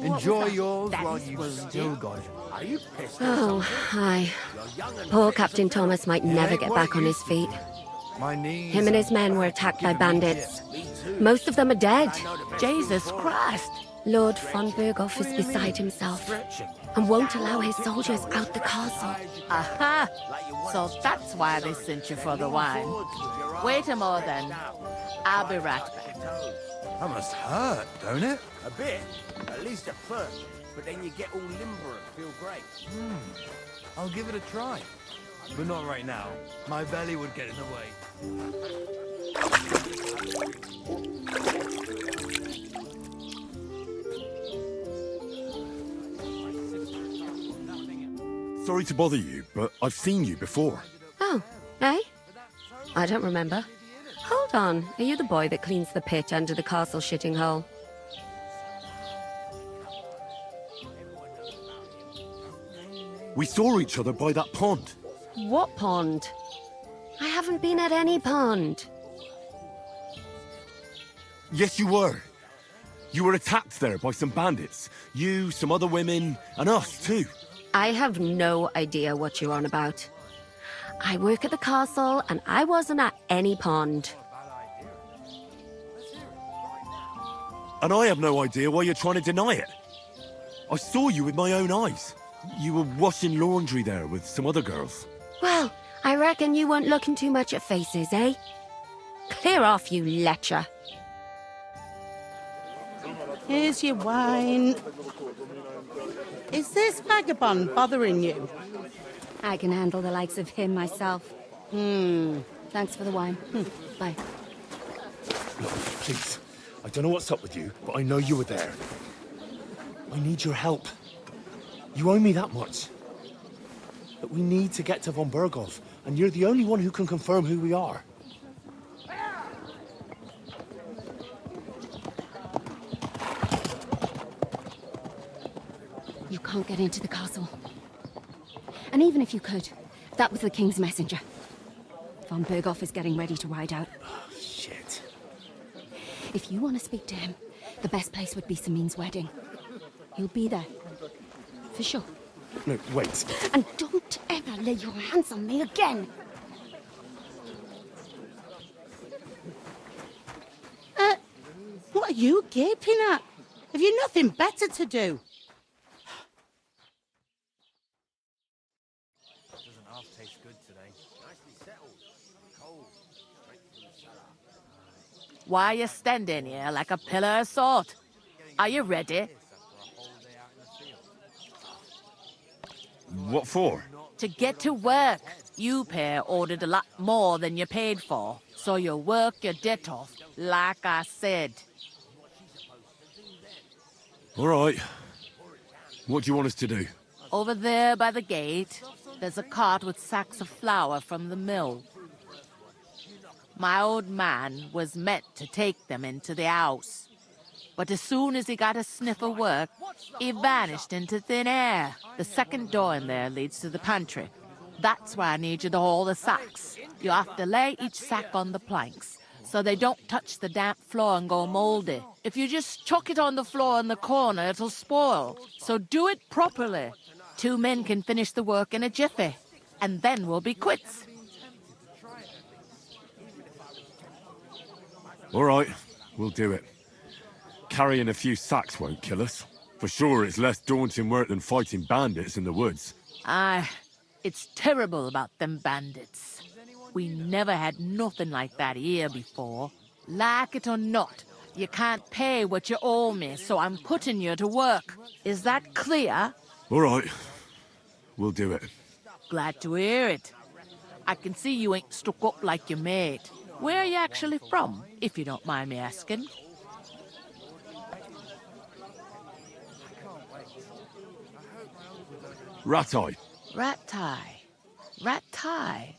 Enjoy yours while you've still got it. Are you pissed? Oh, hi. Poor Captain Thomas might never get back on his feet. My knees. Him and his men were attacked by bandits. Most of them are dead. Jesus Christ! Lord von Berghoff is beside himself and won't allow his soldiers out the castle. Aha! So that's why they sent you for the wine. Wait a moment then. I'll be right back. That must hurt, don't it? A bit, at least at first. But then you get all limber and feel great. I'll give it a try. But not right now. My belly would get in the way. Sorry to bother you, but I've seen you before. Oh, eh? I don't remember. Hold on, are you the boy that cleans the pit under the castle shitting hole? We saw each other by that pond. What pond? I haven't been at any pond. Yes, you were. You were attacked there by some bandits. You, some other women, and us too. I have no idea what you're on about. I work at the castle, and I wasn't at any pond. And I have no idea why you're trying to deny it. I saw you with my own eyes. You were washing laundry there with some other girls. Well, I reckon you weren't looking too much at faces, eh? Clear off, you lecher. Here's your wine. Is this vagabond bothering you? I can handle the likes of him myself. Thanks for the wine. Bye. Look, please. I don't know what's up with you, but I know you were there. I need your help. You owe me that much. But we need to get to von Berghoff, and you're the only one who can confirm who we are. You can't get into the castle. And even if you could, that was the King's messenger. Von Berghoff is getting ready to ride out. Oh, shit. If you want to speak to him, the best place would be Samin's wedding. He'll be there. For sure. No, wait. And don't ever lay your hands on me again! What are you gaping at? Have you nothing better to do? Doesn't half taste good today. Nicely settled. Cold. Straight from the cellar. Why are you standing here like a pillar of salt? Are you ready? What for? To get to work. You pair ordered a lot more than you paid for, so you work your debt off, like I said. All right. What do you want us to do? Over there by the gate, there's a cart with sacks of flour from the mill. My old man was meant to take them into the house. But as soon as he got a sniff of work, he vanished into thin air. The second door in there leads to the pantry. That's why I need you to haul the sacks. You have to lay each sack on the planks, so they don't touch the damp floor and go moldy. If you just chuck it on the floor in the corner, it'll spoil. So do it properly. 2 men can finish the work in a jiffy, and then we'll be quits. All right, we'll do it. Carrying a few sacks won't kill us. For sure, it's less daunting work than fighting bandits in the woods. Aye, it's terrible about them bandits. We never had nothing like that here before. Like it or not, you can't pay what you owe me, so I'm putting you to work. Is that clear? All right, we'll do it. Glad to hear it. I can see you ain't stuck up like your mate. Where are you actually from, if you don't mind me asking? Ratai. Ratai. Ratai.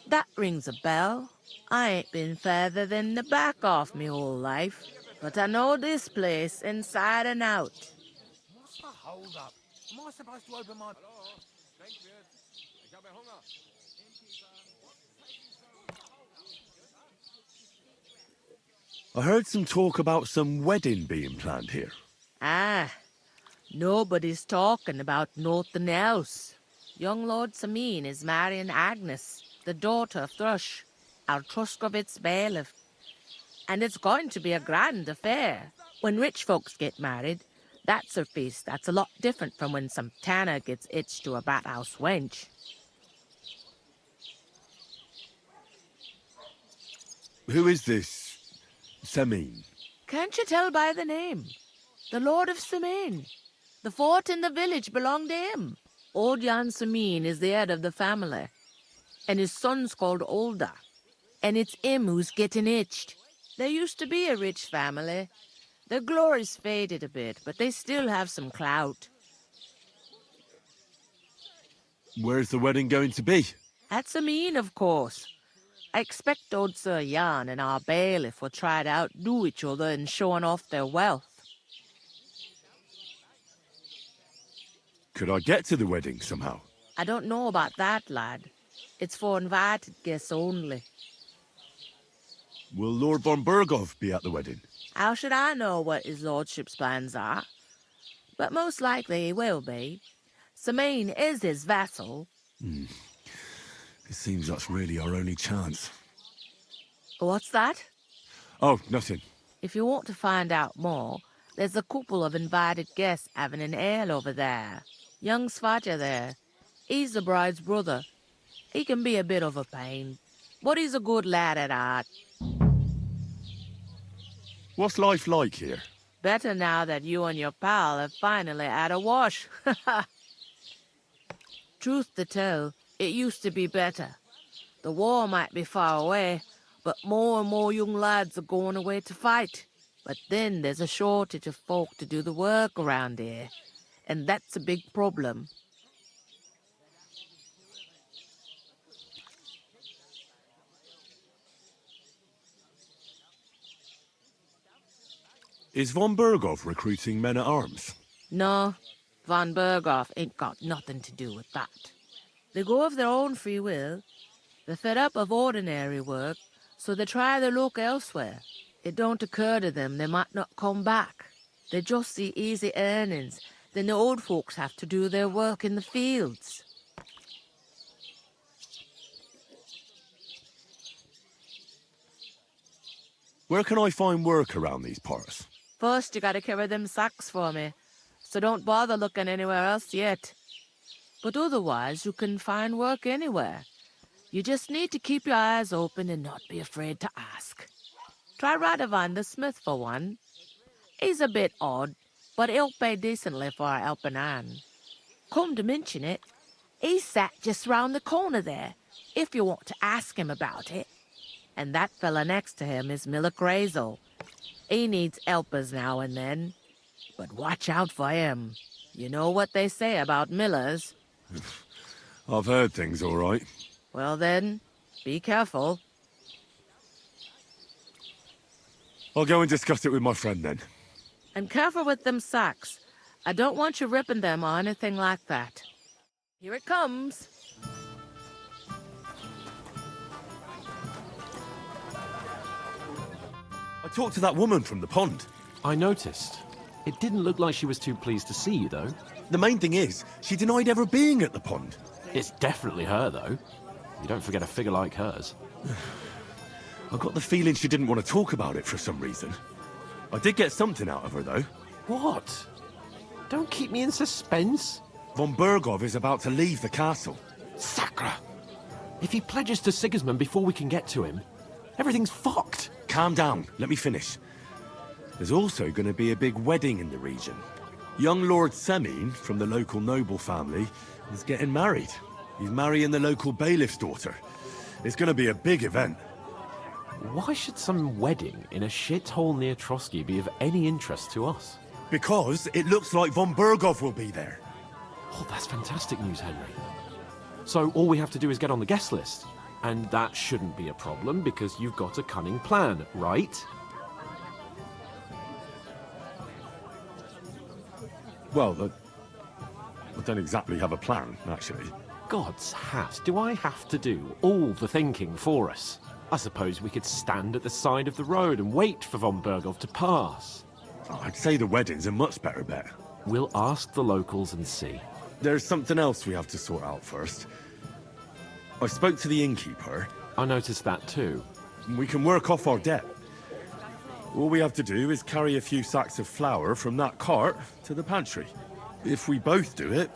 That rings a bell. I ain't been further than the back off me whole life, but I know this place inside and out. What's the hold up? Am I supposed to open my... I heard some talk about some wedding being planned here. Ah, Nobody's talking about nothing else. Young Lord Samin is marrying Agnes, the daughter of Thrush, our Truskovitz bailiff. And it's going to be a grand affair. When rich folks get married, that's a feast that's a lot different from when some tanner gets hitched to a bathhouse wench. Who is this Samin? Can't you tell by the name? The Lord of Samin. The fort in the village belonged to him. Old Jan Samin is the head of the family, and his son's called Olda. And it's him who's getting itched. There used to be a rich family. Their glory's faded a bit, but they still have some clout. Where's the wedding going to be? At Samin, of course. I expect old Sir Jan and our bailiff will try to outdo each other in showing off their wealth. Could I get to the wedding somehow? I don't know about that, lad. It's for invited guests only. Will Lord von Berghoff be at the wedding? How should I know what his lordship's plans are? But most likely he will be. Samin is his vassal. It seems that's really our only chance. What's that? Oh, nothing. If you want to find out more, there's a couple of invited guests having an ale over there. Young Svaja there. He's the bride's brother. He can be a bit of a pain, but he's a good lad at heart. What's life like here? Better now that you and your pal have finally had a wash. Truth to tell, it used to be better. The war might be far away, but more and more young lads are going away to fight. But then there's a shortage of folk to do the work around here, and that's a big problem. Is von Berghoff recruiting men-at-arms? No, von Berghoff ain't got nothing to do with that. They go of their own free will. They're fed up of ordinary work, so they try their luck elsewhere. It don't occur to them they might not come back. They just see easy earnings. Then the old folks have to do their work in the fields. Where can I find work around these parts? First, you gotta carry them sacks for me, so don't bother looking anywhere else yet. But otherwise, you can find work anywhere. You just need to keep your eyes open and not be afraid to ask. Try Radovan the smith for one. He's a bit odd, but he'll pay decently for a helping hand. Come to mention it, he's sat just round the corner there, if you want to ask him about it. And that fella next to him is Miller Crazel. He needs helpers now and then, but watch out for him. You know what they say about Millers. I've heard things all right. Well then, be careful. I'll go and discuss it with my friend then. And careful with them sacks. I don't want you ripping them or anything like that. Here it comes. I talked to that woman from the pond. I noticed. It didn't look like she was too pleased to see you, though. The main thing is, she denied ever being at the pond. It's definitely her, though. You don't forget a figure like hers. I got the feeling she didn't want to talk about it for some reason. I did get something out of her, though. What? Don't keep me in suspense. Von Berghoff is about to leave the castle. Sacra! If he pledges to Sigismund before we can get to him, everything's fucked. Calm down, let me finish. There's also going to be a big wedding in the region. Young Lord Semin, from the local noble family, is getting married. He's marrying the local bailiff's daughter. It's going to be a big event. Why should some wedding in a shithole near Trotsky be of any interest to us? Because it looks like von Berghoff will be there. Oh, that's fantastic news, Henry. So all we have to do is get on the guest list. And that shouldn't be a problem because you've got a cunning plan, right? Well, I don't exactly have a plan, actually. God's hat, do I have to do all the thinking for us? I suppose we could stand at the side of the road and wait for von Berghoff to pass. I'd say the wedding's a much better bet. We'll ask the locals and see. There's something else we have to sort out first. I spoke to the innkeeper. I noticed that too. We can work off our debt. All we have to do is carry a few sacks of flour from that cart to the pantry. If we both do it,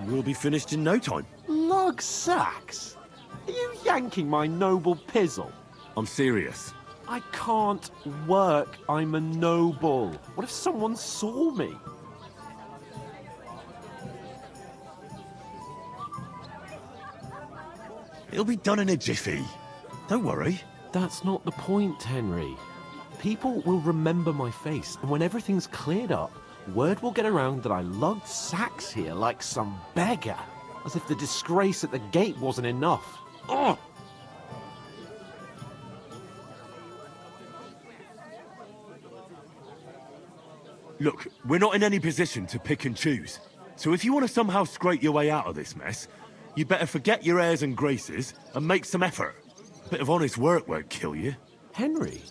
we'll be finished in no time. Lug sacks? Are you yanking my noble pizzle? I'm serious. I can't work. I'm a noble. What if someone saw me? It'll be done in a jiffy. Don't worry. That's not the point, Henry. People will remember my face, and when everything's cleared up, word will get around that I lugged sacks here like some beggar. As if the disgrace at the gate wasn't enough. Ugh! Look, we're not in any position to pick and choose. So if you want to somehow scrape your way out of this mess, you better forget your airs and graces and make some effort. A bit of honest work won't kill you. Henry,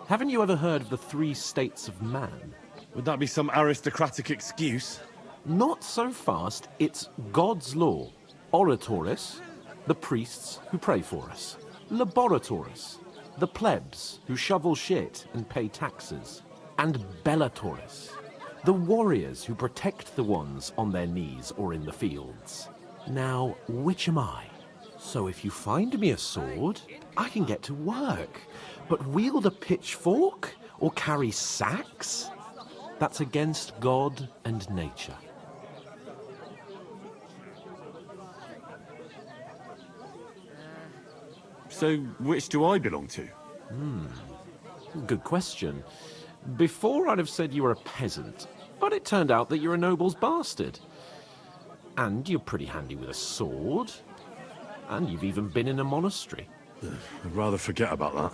haven't you ever heard of the 3 states of man? Would that be some aristocratic excuse? Not so fast. It's God's law. Oratoris, the priests who pray for us. Laboratoris, the plebs who shovel shit and pay taxes. And Bellatoris, the warriors who protect the ones on their knees or in the fields. Now, which am I? So if you find me a sword, I can get to work. But wield a pitchfork or carry sacks? That's against God and nature. So which do I belong to? Good question. Before I'd have said you were a peasant, but it turned out that you're a noble's bastard. And you're pretty handy with a sword. And you've even been in a monastery. I'd rather forget about that.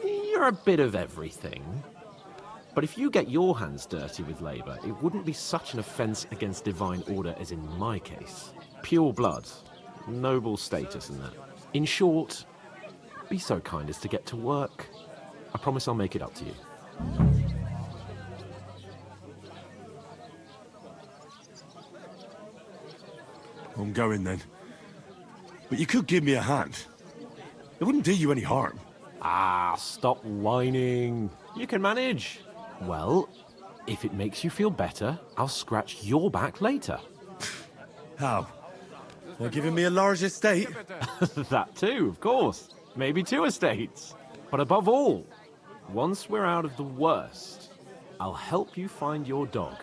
You're a bit of everything. But if you get your hands dirty with labour, it wouldn't be such an offence against divine order as in my case. Pure blood, noble status and that. In short, be so kind as to get to work. I promise I'll make it up to you. I'm going then. But you could give me a hand. It wouldn't do you any harm. Ah, stop whining. You can manage. Well, if it makes you feel better, I'll scratch your back later. How? By giving me a large estate? That too, of course. Maybe 2 estates. But above all, once we're out of the worst, I'll help you find your dog.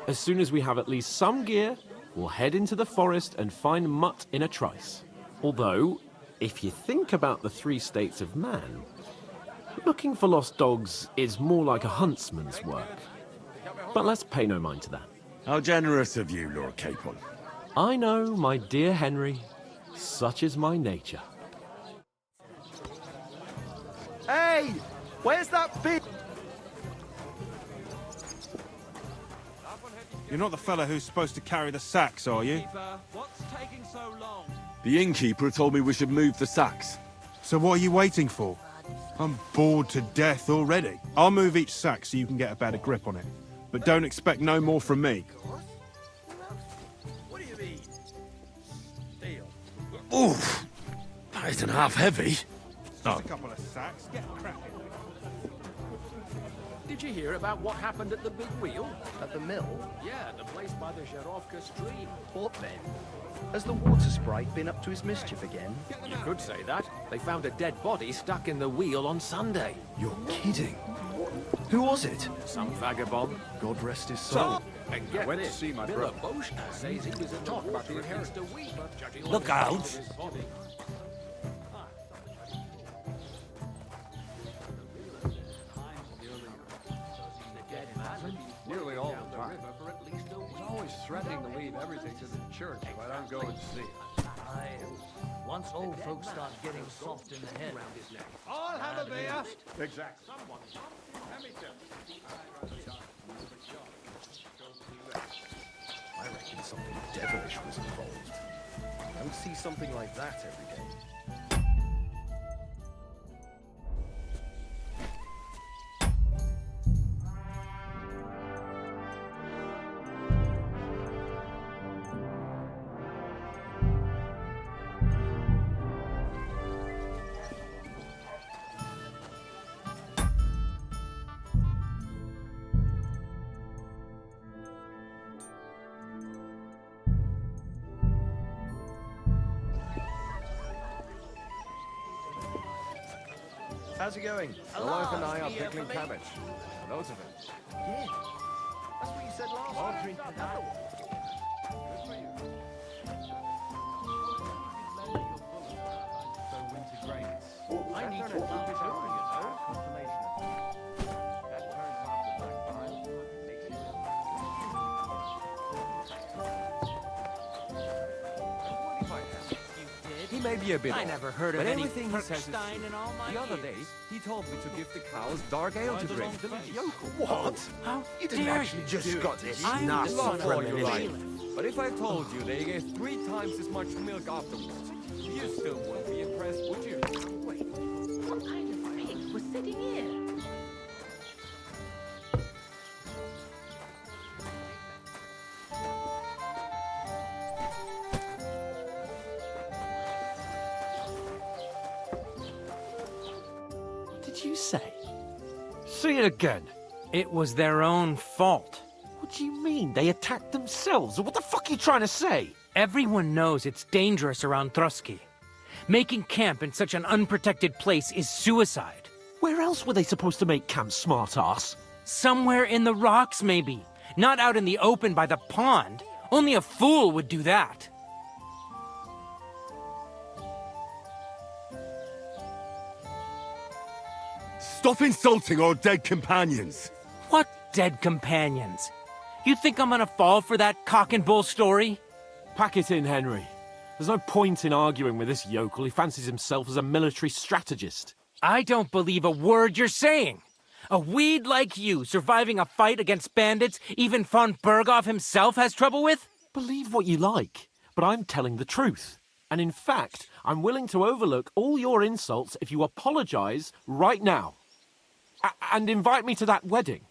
As soon as we have at least some gear, we'll head into the forest and find Mutt in a trice. Although, if you think about the 3 states of man, looking for lost dogs is more like a huntsman's work. But let's pay no mind to that. How generous of you, Lord Capon. I know, my dear Henry, such is my nature. Hey! Where's that big... You're not the fella who's supposed to carry the sacks, are you? What's taking so long? The innkeeper told me we should move the sacks. So what are you waiting for? I'm bored to death already. I'll move each sack so you can get a better grip on it. But don't expect no more from me. What do you mean? Steel. Oof! That isn't half heavy. Just a couple of sacks, get cracking. Did you hear about what happened at the big wheel? At the mill? Yeah, the place by the Zherovka stream. What then? Has the water sprite been up to his mischief again? You could say that. They found a dead body stuck in the wheel on Sunday. You're kidding. Who was it? Some vagabond. God rest his soul. And get went to this, see my Miller brother. Boschner says he was in the water against a week. Look out! His body. Nearly all the time. He's always threatening to leave everything to the church if I don't go and see it. Once old folks start getting soft in the head. I'll have a beer. Exactly. I reckon something devilish was involved. I don't see something like that every day. How's it going? My wife and I are pickling cabbage. Loads of it. Yeah. That's what you said last time. Drink to that. I need to That turns off the black bile, makes you He may be a bit I old, never heard of but any everything he says is Perkstein true. in all my The other day, years. he told me to give the cows dark ale to drink. Village yokel. What? How You didn't dare actually you just do got it? this. I'm Nah, the stop son for of your a life. bailiff. But if I told you they gave 3 times as much milk afterwards, you still wouldn't be impressed, would you? Wait, what kind of pig was sitting here? What did you say? Say it again. It was their own fault. What do you mean? They attacked themselves? What the fuck are you trying to say? Everyone knows it's dangerous around Trotsky. Making camp in such an unprotected place is suicide. Where else were they supposed to make camp, smartass? Somewhere in the rocks, maybe. Not out in the open by the pond. Only a fool would do that. Stop insulting our dead companions! What dead companions? You think I'm gonna fall for that cock and bull story? Pack it in, Henry. There's no point in arguing with this yokel. He fancies himself as a military strategist. I don't believe a word you're saying. A weed like you surviving a fight against bandits even von Berghoff himself has trouble with? Believe what you like, but I'm telling the truth. And in fact, I'm willing to overlook all your insults if you apologize right now. And invite me to that wedding.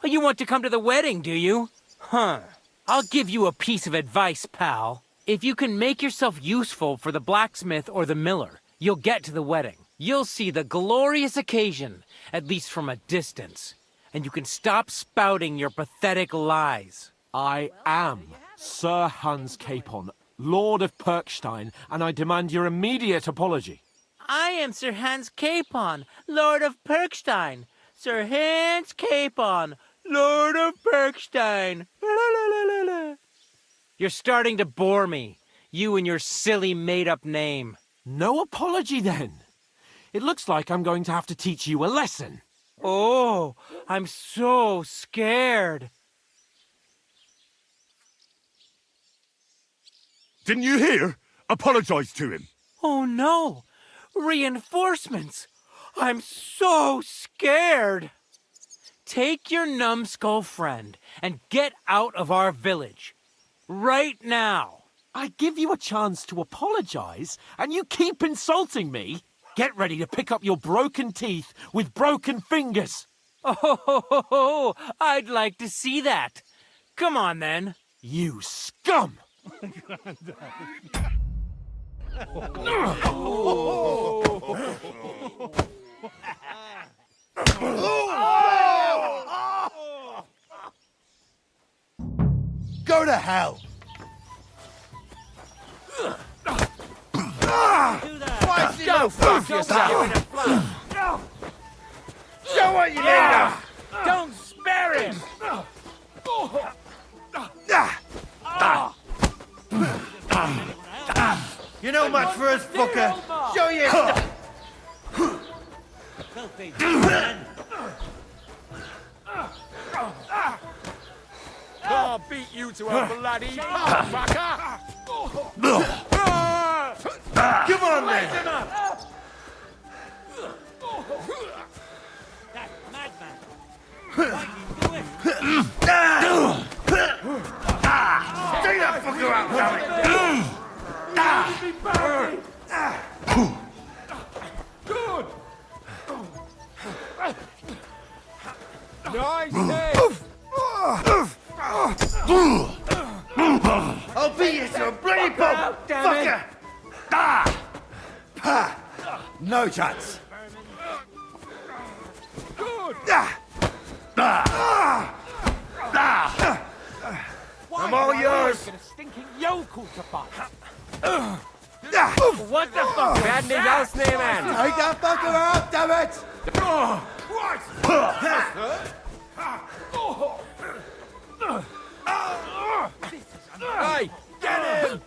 Oh, you want to come to the wedding, do you? Huh. I'll give you a piece of advice, pal. If you can make yourself useful for the blacksmith or the miller, you'll get to the wedding. You'll see the glorious occasion, at least from a distance. And you can stop spouting your pathetic lies. I am Sir Hans Capon, Lord of Perkstein, and I demand your immediate apology. I am Sir Hans Capon, Lord of Perkstein. Sir Hans Capon, Lord of Perkstein. You're starting to bore me, you and your silly made-up name. No apology, then. It looks like I'm going to have to teach you a lesson. Oh, I'm so scared. Didn't you hear? Apologize to him. Oh no! Reinforcements! I'm so scared! Take your numbskull friend and get out of our village. Right now! I give you a chance to apologize, and you keep insulting me? Get ready to pick up your broken teeth with broken fingers. Oh, I'd like to see that. Come on, then. You scum! Go to hell! Go fuck yourself! Show what you need! Don't spare him! You know much for us, fucker! Show your stuff! I'll beat you to a bloody pulp, fucker! Come on, then! That madman! Why did you do it? Take that fucker out, damn it! Good! Nice hit! I'll beat you to a bloody pulp, fucker! No chance. Good! I'm all yours. Get a stinking yokel to fight. What the fuck? Wer hat mich ausnehmen? Take that fucker out, damn it! Hey, get him!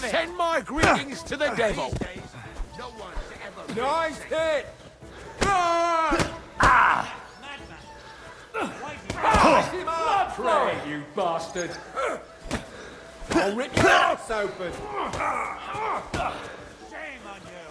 Send my greetings to the devil. Nice hit! Pray, you bastard! I'll rip your ass open! Shame on you!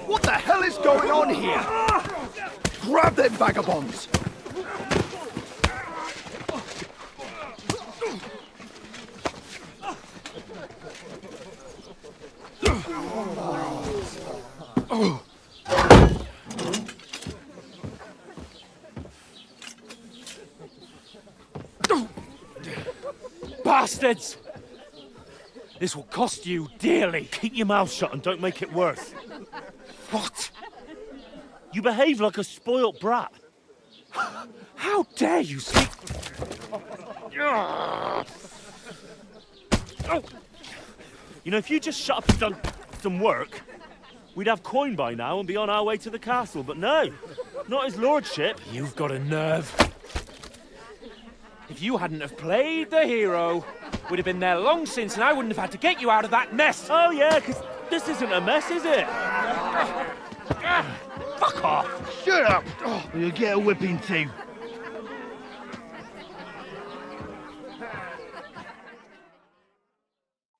What the hell is going on here? Grab them vagabonds! Bastards! This will cost you dearly. Keep your mouth shut and don't make it worse. What? You behave like a spoilt brat. How dare you speak... You know, if you just shut up and done some work, we'd have coin by now and be on our way to the castle, but no, not his lordship. You've got a nerve. If you hadn't have played the hero, we'd have been there long since and I wouldn't have had to get you out of that mess. Oh yeah, because this isn't a mess, is it? Fuck off! Shut up! You'll get a whipping too.